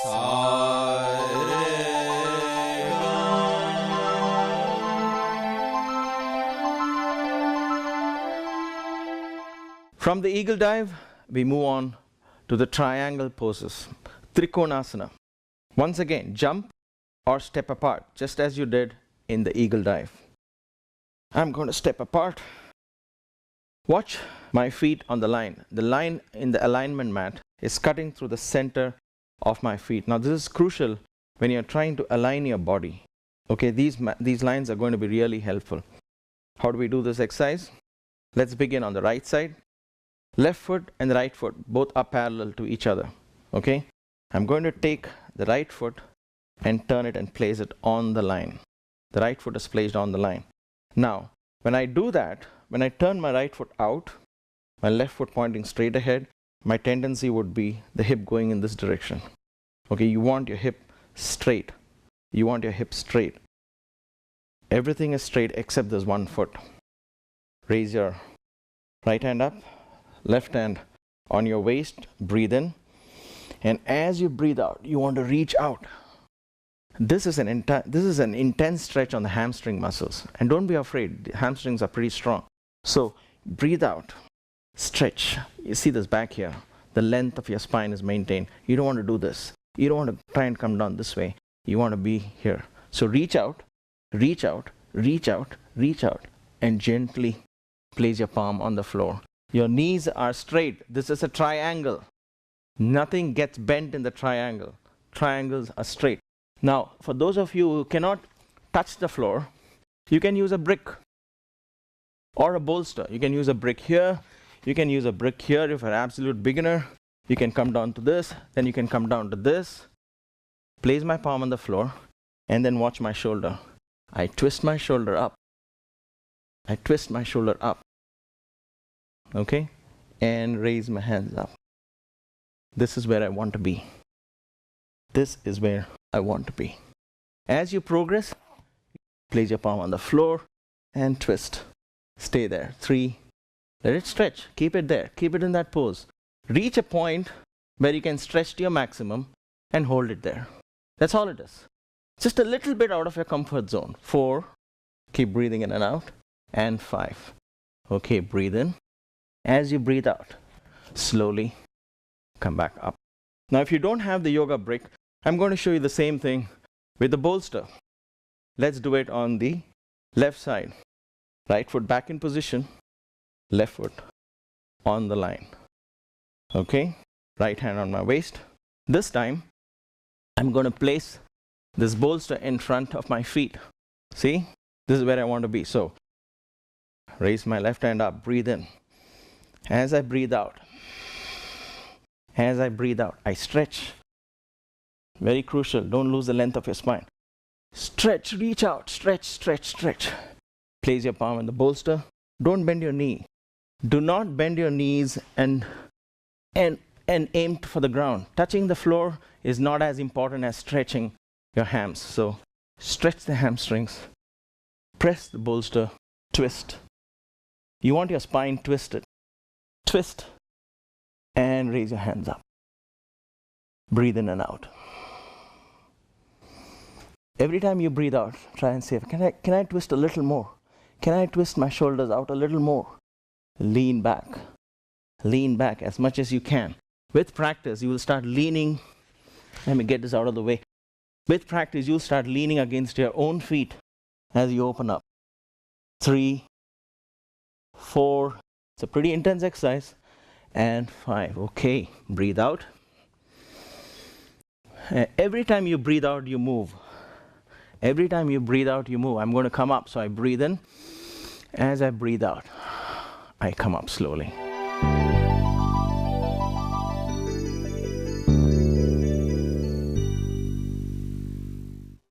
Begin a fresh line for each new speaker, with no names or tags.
From the eagle dive, we move on to the triangle poses, Trikonasana. Once again, jump or step apart, just as you did in the eagle dive. I'm going to step apart. Watch my feet on the line. The line in the alignment mat is cutting through the center of my feet. Now this is crucial when you're trying to align your body. Okay, these lines are going to be really helpful. How do we do this exercise? Let's begin on the right side. Left foot and the right foot both are parallel to each other. Okay, I'm going to take the right foot and turn it and place it on the line. The right foot is placed on the line. Now, when I do that, when I turn my right foot out, my left foot pointing straight ahead, my tendency would be the hip going in this direction. Okay, you want your hip straight. You want your hip straight. Everything is straight except this one foot. Raise your right hand up, left hand on your waist, breathe in. And as you breathe out, you want to reach out. This is an intense stretch on the hamstring muscles. And don't be afraid, the hamstrings are pretty strong. So breathe out, stretch. You see this back here. The length of your spine is maintained. You don't want to do this. You don't want to try and come down this way. You want to be here. So reach out, reach out, reach out, reach out, and gently place your palm on the floor. Your knees are straight. This is a triangle. Nothing gets bent in the triangle. Triangles are straight. Now, for those of you who cannot touch the floor, you can use a brick or a bolster. You can use a brick here. You can use a brick here if you're an absolute beginner. You can come down to this. Then you can come down to this. Place my palm on the floor and then watch my shoulder. I twist my shoulder up. I twist my shoulder up. Okay? And raise my hands up. This is where I want to be. This is where I want to be. As you progress, place your palm on the floor and twist. Stay there. 3. Let it stretch. Keep it there. Keep it in that pose. Reach a point where you can stretch to your maximum and hold it there. That's all it is. Just a little bit out of your comfort zone. 4. Keep breathing in and out. And 5. Okay, breathe in. As you breathe out, slowly come back up. Now, if you don't have the yoga brick, I'm going to show you the same thing with the bolster. Let's do it on the left side. Right foot back in position, left foot on the line. Okay, right hand on my waist. This time, I'm going to place this bolster in front of my feet. See, this is where I want to be. So, raise my left hand up, breathe in. As I breathe out, I stretch. Very crucial, don't lose the length of your spine. Stretch, reach out, stretch, stretch, stretch. Place your palm in the bolster. Don't bend your knee. Do not bend your knees and aim for the ground. Touching the floor is not as important as stretching your hams. So stretch the hamstrings, press the bolster, twist. You want your spine twisted. Twist and raise your hands up. Breathe in and out. Every time you breathe out, try and say, can I twist a little more? Can I twist my shoulders out a little more? Lean back. Lean back as much as you can. With practice, you will start leaning. Let me get this out of the way. With practice, you'll start leaning against your own feet as you open up. 3, 4. It's a pretty intense exercise. And 5. Okay, breathe out. Every time you breathe out, you move. Every time you breathe out, you move. I'm going to come up, so I breathe in. As I breathe out, I come up slowly.